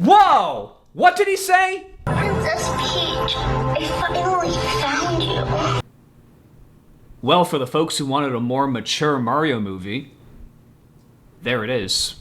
Whoa! What did he say? Princess Peach, I finally found you. Well, for the folks who wanted a more mature Mario movie, there it is.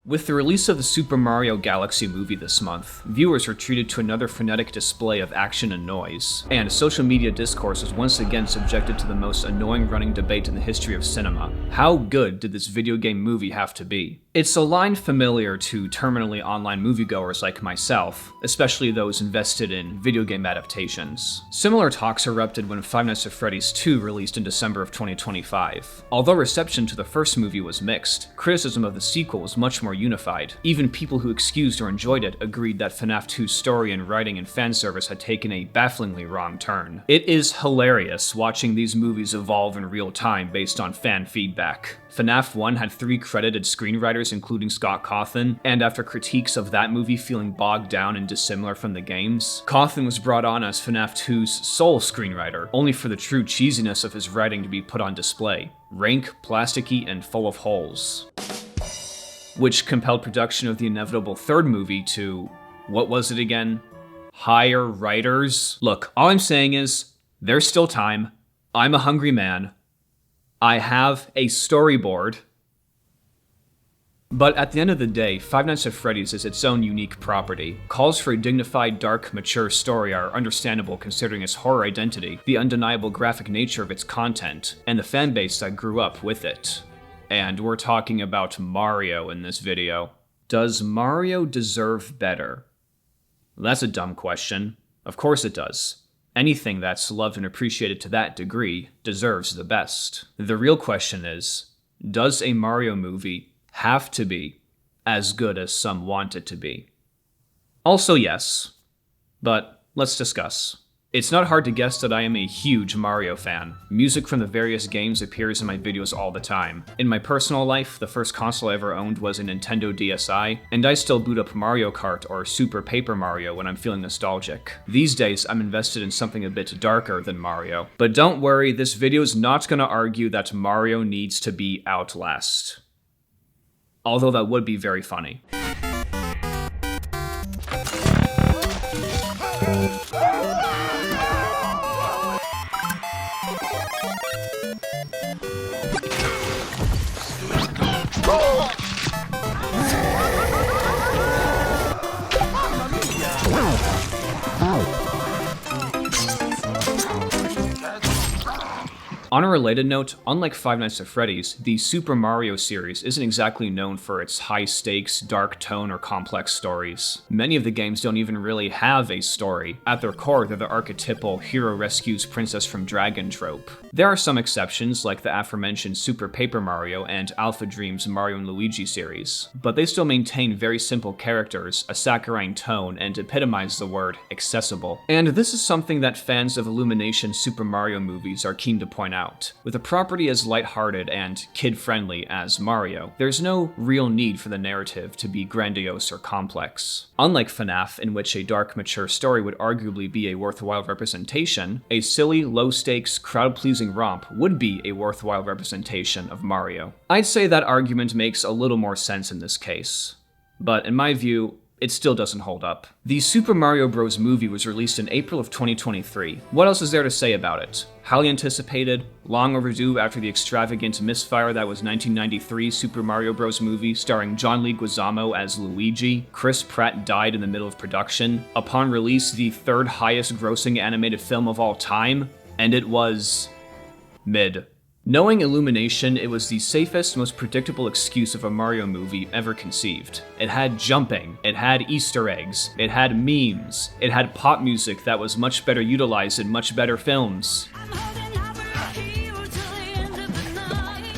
With the release of the Super Mario Galaxy movie this month, viewers were treated to another frenetic display of action and noise, and social media discourse was once again subjected to the most annoying running debate in the history of cinema. How good did this video game movie have to be? It's a line familiar to terminally online moviegoers like myself, especially those invested in video game adaptations. Similar talks erupted when Five Nights at Freddy's 2 released in December of 2025. Although reception to the first movie was mixed, criticism of the sequel was much more unified. Even people who excused or enjoyed it agreed that FNAF 2's story and writing and fan service had taken a bafflingly wrong turn. It is hilarious watching these movies evolve in real time based on fan feedback. FNAF 1 had 3 credited screenwriters, including Scott Cawthon, and after critiques of that movie feeling bogged down and dissimilar from the games, Cawthon was brought on as FNAF 2's sole screenwriter, only for the true cheesiness of his writing to be put on display. Rank, plasticky, and full of holes. Which compelled production of the inevitable third movie to, what was it again? Hire writers? Look, all I'm saying is, there's still time. I'm a hungry man. I have a storyboard. But at the end of the day, Five Nights at Freddy's is its own unique property. Calls for a dignified, dark, mature story are understandable considering its horror identity, the undeniable graphic nature of its content, and the fanbase that grew up with it. And we're talking about Mario in this video. Does Mario deserve better? That's a dumb question. Of course it does. Anything that's loved and appreciated to that degree deserves the best. The real question is, does a Mario movie have to be as good as some want it to be? Also yes, but let's discuss. It's not hard to guess that I am a huge Mario fan. Music from the various games appears in my videos all the time. In my personal life, the first console I ever owned was a Nintendo DSi, and I still boot up Mario Kart or Super Paper Mario when I'm feeling nostalgic. These days, I'm invested in something a bit darker than Mario. But don't worry, this video is not gonna argue that Mario needs to be Outlast. Although that would be very funny. On a related note, unlike Five Nights at Freddy's, the Super Mario series isn't exactly known for its high-stakes, dark tone, or complex stories. Many of the games don't even really have a story. At their core, they're the archetypal hero rescues princess from dragon trope. There are some exceptions, like the aforementioned Super Paper Mario and Alpha Dream's Mario and Luigi series, but they still maintain very simple characters, a saccharine tone, and epitomize the word accessible. And this is something that fans of Illumination Super Mario movies are keen to point out. With a property as lighthearted and kid-friendly as Mario, there's no real need for the narrative to be grandiose or complex. Unlike FNAF, in which a dark, mature story would arguably be a worthwhile representation, a silly, low-stakes, crowd-pleasing romp would be a worthwhile representation of Mario. I'd say that argument makes a little more sense in this case, but in my view, it still doesn't hold up. The Super Mario Bros. Movie was released in April of 2023. What else is there to say about it? Highly anticipated, long overdue after the extravagant misfire that was 1993's Super Mario Bros. Movie starring John Leguizamo as Luigi. Chris Pratt died in the middle of production. Upon release, the third highest grossing animated film of all time, and it was mid. Knowing Illumination, it was the safest, most predictable excuse of a Mario movie ever conceived. It had jumping, it had Easter eggs, it had memes, it had pop music that was much better utilized in much better films.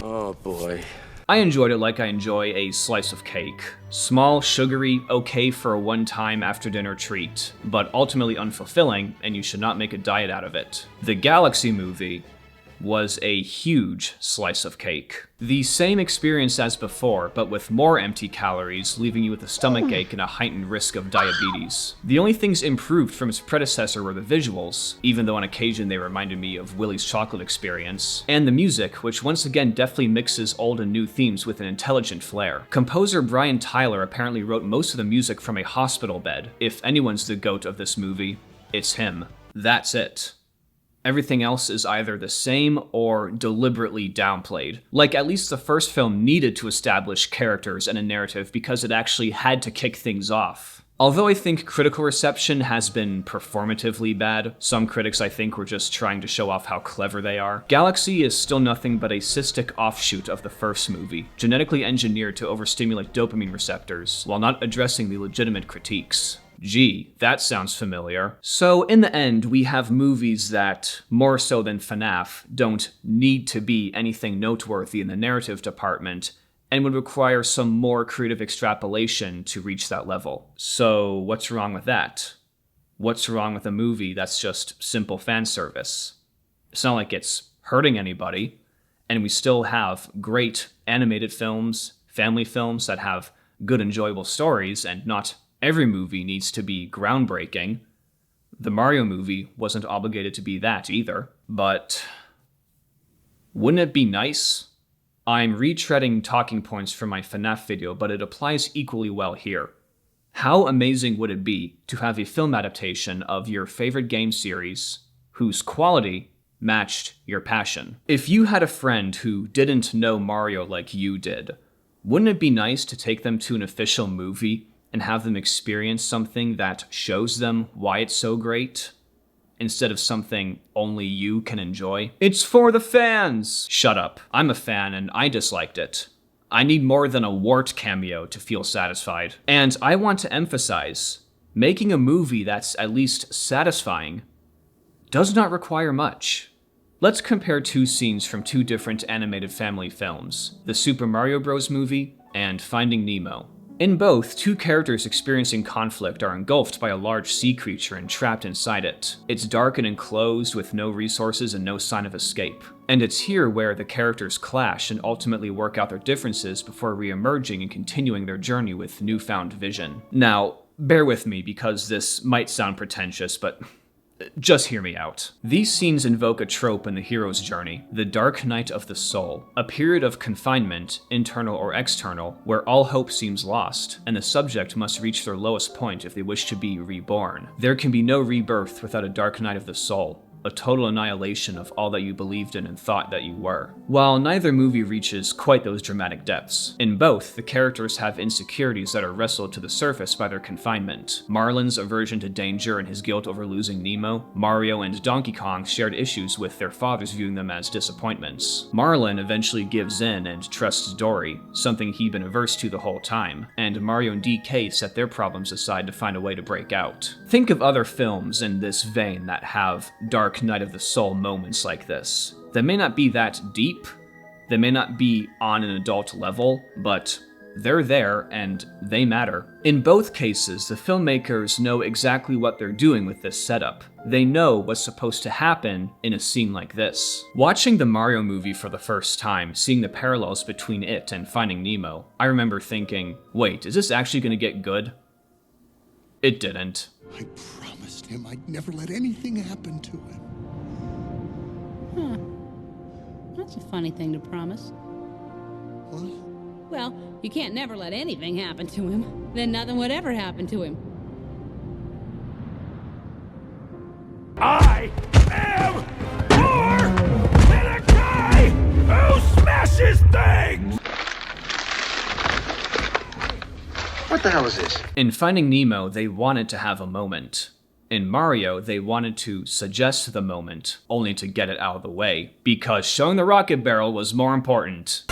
Oh boy. I enjoyed it like I enjoy a slice of cake. Small, sugary, okay for a one-time after-dinner treat, but ultimately unfulfilling, and you should not make a diet out of it. The Galaxy movie was a huge slice of cake. The same experience as before, but with more empty calories, leaving you with a stomachache and a heightened risk of diabetes. The only things improved from its predecessor were the visuals, even though on occasion they reminded me of Willy's Chocolate Experience, and the music, which once again deftly mixes old and new themes with an intelligent flair. Composer Brian Tyler apparently wrote most of the music from a hospital bed. If anyone's the GOAT of this movie, it's him. That's it. Everything else is either the same or deliberately downplayed. Like, at least the first film needed to establish characters and a narrative because it actually had to kick things off. Although I think critical reception has been performatively bad, some critics I think were just trying to show off how clever they are, Galaxy is still nothing but a cystic offshoot of the first movie, genetically engineered to overstimulate dopamine receptors, while not addressing the legitimate critiques. Gee, that sounds familiar. So in the end, we have movies that, more so than FNAF, don't need to be anything noteworthy in the narrative department, and would require some more creative extrapolation to reach that level. So what's wrong with that? What's wrong with a movie that's just simple fan service? It's not like it's hurting anybody, and we still have great animated films, family films that have good enjoyable stories, and not every movie needs to be groundbreaking. The Mario movie wasn't obligated to be that either, but wouldn't it be nice? I'm retreading talking points from my FNAF video, but it applies equally well here. How amazing would it be to have a film adaptation of your favorite game series whose quality matched your passion? If you had a friend who didn't know Mario like you did, wouldn't it be nice to take them to an official movie and have them experience something that shows them why it's so great, instead of something only you can enjoy? It's for the fans! Shut up. I'm a fan and I disliked it. I need more than a Wart cameo to feel satisfied. And I want to emphasize, making a movie that's at least satisfying does not require much. Let's compare two scenes from two different animated family films, the Super Mario Bros. Movie and Finding Nemo. In both, two characters experiencing conflict are engulfed by a large sea creature and trapped inside it. It's dark and enclosed with no resources and no sign of escape. And it's here where the characters clash and ultimately work out their differences before re-emerging and continuing their journey with newfound vision. Now, bear with me because this might sound pretentious, but just hear me out. These scenes invoke a trope in the hero's journey, the dark night of the soul, a period of confinement, internal or external, where all hope seems lost, and the subject must reach their lowest point if they wish to be reborn. There can be no rebirth without a dark night of the soul, a total annihilation of all that you believed in and thought that you were. While neither movie reaches quite those dramatic depths, in both, the characters have insecurities that are wrestled to the surface by their confinement. Marlin's aversion to danger and his guilt over losing Nemo, Mario and Donkey Kong shared issues with their fathers viewing them as disappointments. Marlin eventually gives in and trusts Dory, something he'd been averse to the whole time, and Mario and DK set their problems aside to find a way to break out. Think of other films in this vein that have dark night of the soul moments like this. They may not be that deep, they may not be on an adult level, but they're there and they matter. In both cases, the filmmakers know exactly what they're doing with this setup. They know what's supposed to happen in a scene like this. Watching the Mario movie for the first time, seeing the parallels between it and Finding Nemo, I remember thinking, wait, is this actually gonna get good? It didn't. I promised him I'd never let anything happen to him. Huh. That's a funny thing to promise. What? Well, you can't never let anything happen to him. Then nothing would ever happen to him. I am more than a guy who smashes things! What the hell is this? In Finding Nemo, they wanted to have a moment. In Mario, they wanted to suggest the moment, only to get it out of the way, because showing the rocket barrel was more important.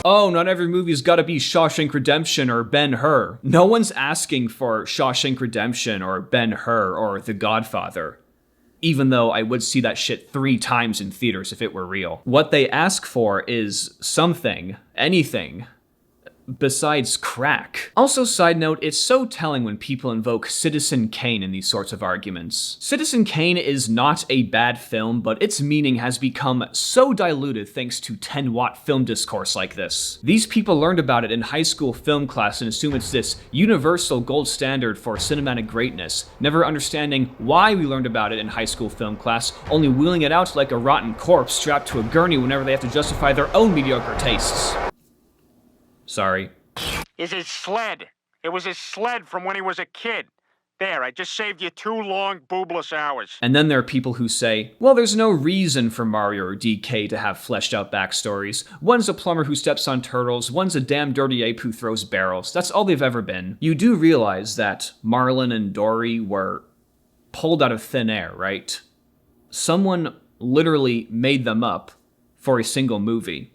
Oh, not every movie's gotta be Shawshank Redemption or Ben-Hur. No one's asking for Shawshank Redemption or Ben-Hur or The Godfather. Even though I would see that shit 3 times in theaters if it were real. What they ask for is something, anything, besides crack. Also, side note, it's so telling when people invoke Citizen Kane in these sorts of arguments. Citizen Kane is not a bad film, but its meaning has become so diluted thanks to 10-watt film discourse like this. These people learned about it in high school film class and assume it's this universal gold standard for cinematic greatness, never understanding why we learned about it in high school film class, only wheeling it out like a rotten corpse strapped to a gurney whenever they have to justify their own mediocre tastes. Sorry. Is his sled. It was his sled from when he was a kid. There, I just saved you 2 long, boobless hours. And then there are people who say, well, there's no reason for Mario or DK to have fleshed out backstories. One's a plumber who steps on turtles, one's a damn dirty ape who throws barrels. That's all they've ever been. You do realize that Marlin and Dory were pulled out of thin air, right? Someone literally made them up for a single movie.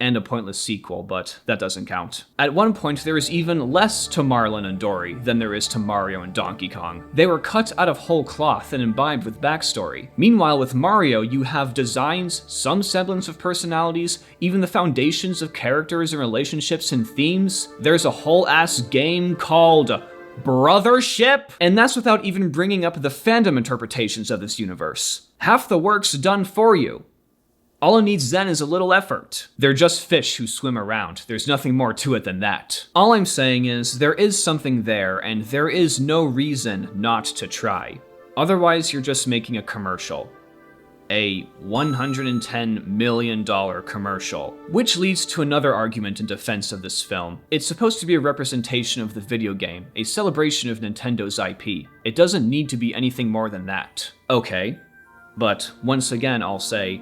And a pointless sequel, but that doesn't count. At one point, there is even less to Marlin and Dory than there is to Mario and Donkey Kong. They were cut out of whole cloth and imbibed with backstory. Meanwhile, with Mario, you have designs, some semblance of personalities, even the foundations of characters and relationships and themes. There's a whole-ass game called Brothership, and that's without even bringing up the fandom interpretations of this universe. Half the work's done for you. All it needs then is a little effort. They're just fish who swim around. There's nothing more to it than that. All I'm saying is, there is something there, and there is no reason not to try. Otherwise, you're just making a commercial. A $110 million commercial. Which leads to another argument in defense of this film. It's supposed to be a representation of the video game, a celebration of Nintendo's IP. It doesn't need to be anything more than that. Okay, but once again I'll say,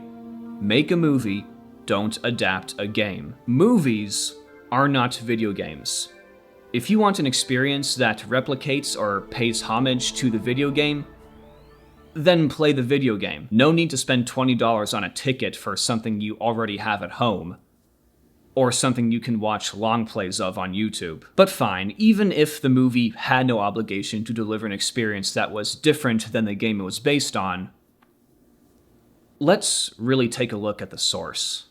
make a movie, don't adapt a game. Movies are not video games. If you want an experience that replicates or pays homage to the video game, then play the video game. No need to spend $20 on a ticket for something you already have at home, or something you can watch long plays of on YouTube. But fine, even if the movie had no obligation to deliver an experience that was different than the game it was based on, let's really take a look at the source.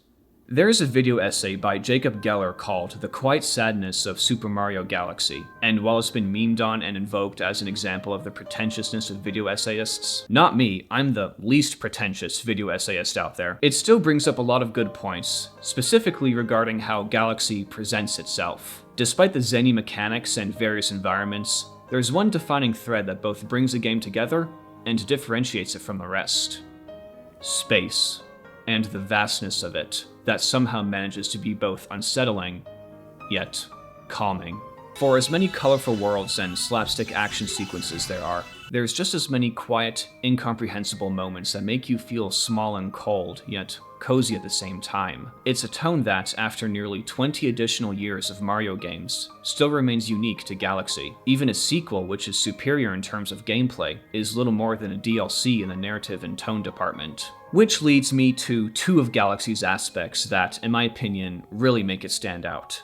There's a video essay by Jacob Geller called The Quiet Sadness of Super Mario Galaxy, and while it's been memed on and invoked as an example of the pretentiousness of video essayists, not me, I'm the least pretentious video essayist out there, it still brings up a lot of good points, specifically regarding how Galaxy presents itself. Despite the zany mechanics and various environments, there's one defining thread that both brings a game together and differentiates it from the rest. Space, and the vastness of it, that somehow manages to be both unsettling, yet calming. For as many colorful worlds and slapstick action sequences there are, there's just as many quiet, incomprehensible moments that make you feel small and cold, yet cozy at the same time. It's a tone that, after nearly 20 additional years of Mario games, still remains unique to Galaxy. Even a sequel, which is superior in terms of gameplay, is little more than a DLC in the narrative and tone department. Which leads me to two of Galaxy's aspects that, in my opinion, really make it stand out.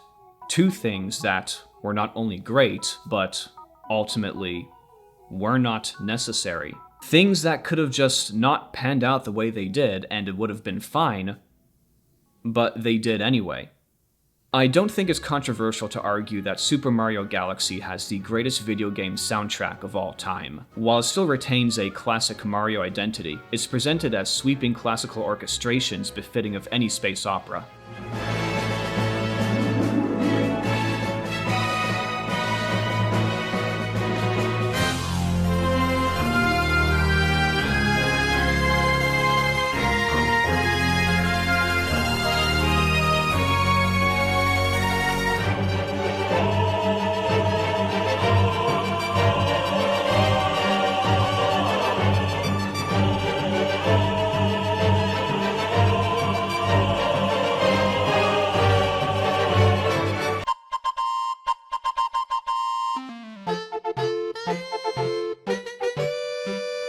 Two things that were not only great, but ultimately were not necessary. Things that could have just not panned out the way they did, and it would have been fine, but they did anyway. I don't think it's controversial to argue that Super Mario Galaxy has the greatest video game soundtrack of all time. While it still retains a classic Mario identity, it's presented as sweeping classical orchestrations befitting of any space opera.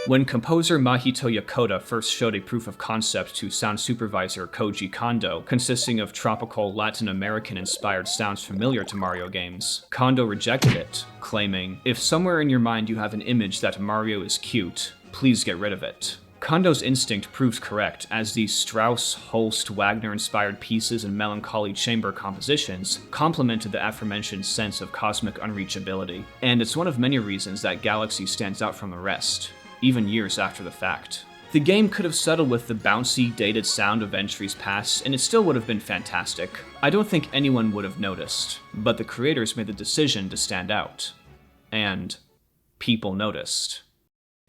When composer Mahito Yokota first showed a proof of concept to sound supervisor Koji Kondo, consisting of tropical Latin American-inspired sounds familiar to Mario games, Kondo rejected it, claiming, "If somewhere in your mind you have an image that Mario is cute, please get rid of it." Kondo's instinct proved correct, as the Strauss, Holst, Wagner-inspired pieces and melancholy chamber compositions complemented the aforementioned sense of cosmic unreachability, and it's one of many reasons that Galaxy stands out from the rest, even years after the fact. The game could have settled with the bouncy, dated sound of entries past, and it still would have been fantastic. I don't think anyone would have noticed, but the creators made the decision to stand out. And people noticed.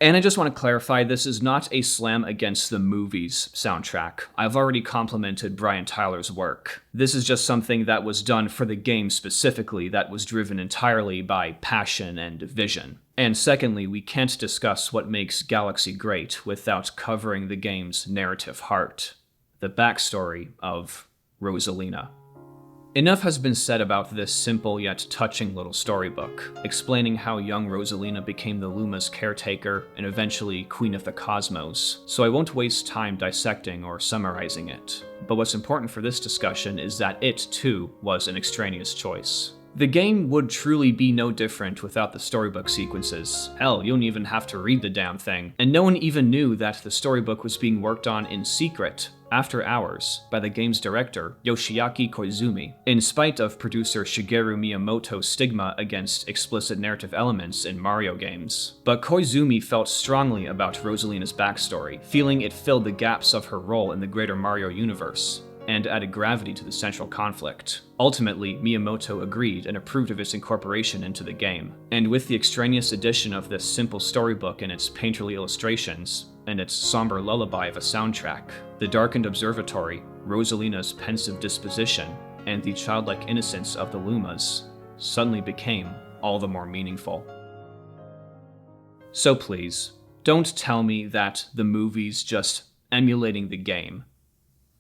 And I just want to clarify, this is not a slam against the movie's soundtrack. I've already complimented Brian Tyler's work. This is just something that was done for the game specifically, that was driven entirely by passion and vision. And secondly, we can't discuss what makes Galaxy great without covering the game's narrative heart, the backstory of Rosalina. Enough has been said about this simple yet touching little storybook, explaining how young Rosalina became the Luma's caretaker and eventually Queen of the Cosmos, so I won't waste time dissecting or summarizing it. But what's important for this discussion is that it, too, was an extraneous choice. The game would truly be no different without the storybook sequences. Hell, you don't even have to read the damn thing. And no one even knew that the storybook was being worked on in secret, after hours, by the game's director, Yoshiaki Koizumi, in spite of producer Shigeru Miyamoto's stigma against explicit narrative elements in Mario games. But Koizumi felt strongly about Rosalina's backstory, feeling it filled the gaps of her role in the greater Mario universe, and added gravity to the central conflict. Ultimately, Miyamoto agreed and approved of its incorporation into the game. And with the extraneous addition of this simple storybook and its painterly illustrations, and its somber lullaby of a soundtrack, the darkened observatory, Rosalina's pensive disposition, and the childlike innocence of the Lumas suddenly became all the more meaningful. So please, don't tell me that the movie's just emulating the game,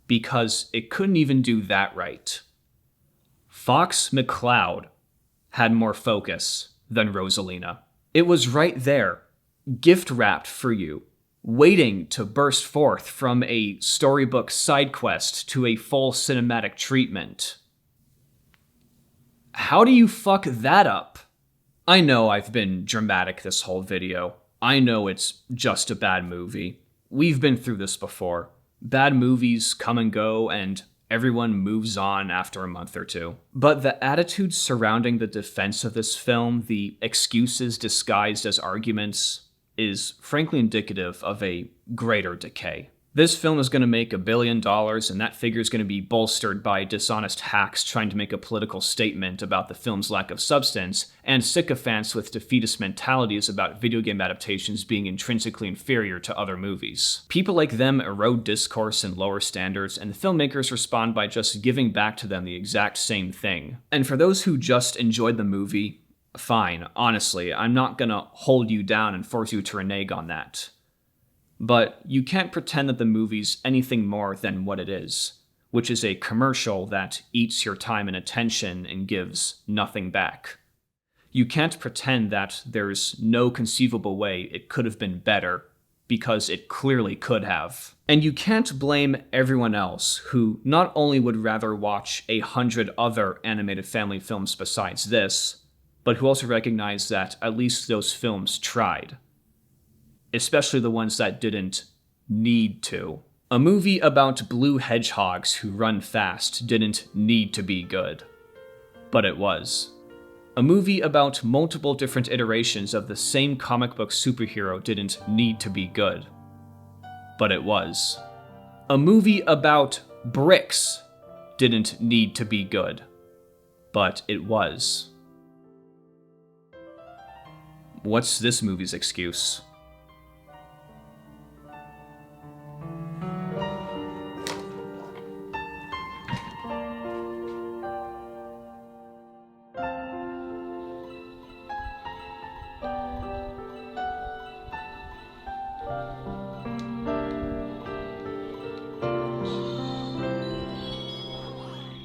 because it couldn't even do that right. Fox McCloud had more focus than Rosalina. It was right there, gift-wrapped for you, waiting to burst forth from a storybook side quest to a full cinematic treatment. How do you fuck that up? I know I've been dramatic this whole video. I know it's just a bad movie. We've been through this before. Bad movies come and go, and everyone moves on after a month or two. But the attitudes surrounding the defense of this film, the excuses disguised as arguments, is frankly indicative of a greater decay. This film is going to make $1 billion, and that figure is going to be bolstered by dishonest hacks trying to make a political statement about the film's lack of substance, and sycophants with defeatist mentalities about video game adaptations being intrinsically inferior to other movies. People like them erode discourse and lower standards, and the filmmakers respond by just giving back to them the exact same thing. And for those who just enjoyed the movie, fine, honestly, I'm not gonna hold you down and force you to renege on that. But you can't pretend that the movie's anything more than what it is, which is a commercial that eats your time and attention and gives nothing back. You can't pretend that there's no conceivable way it could have been better, because it clearly could have. And you can't blame everyone else who not only would rather watch 100 other animated family films besides this, but who also recognize that at least those films tried. Especially the ones that didn't need to. A movie about blue hedgehogs who run fast didn't need to be good. But it was. A movie about multiple different iterations of the same comic book superhero didn't need to be good. But it was. A movie about bricks didn't need to be good. But it was. What's this movie's excuse?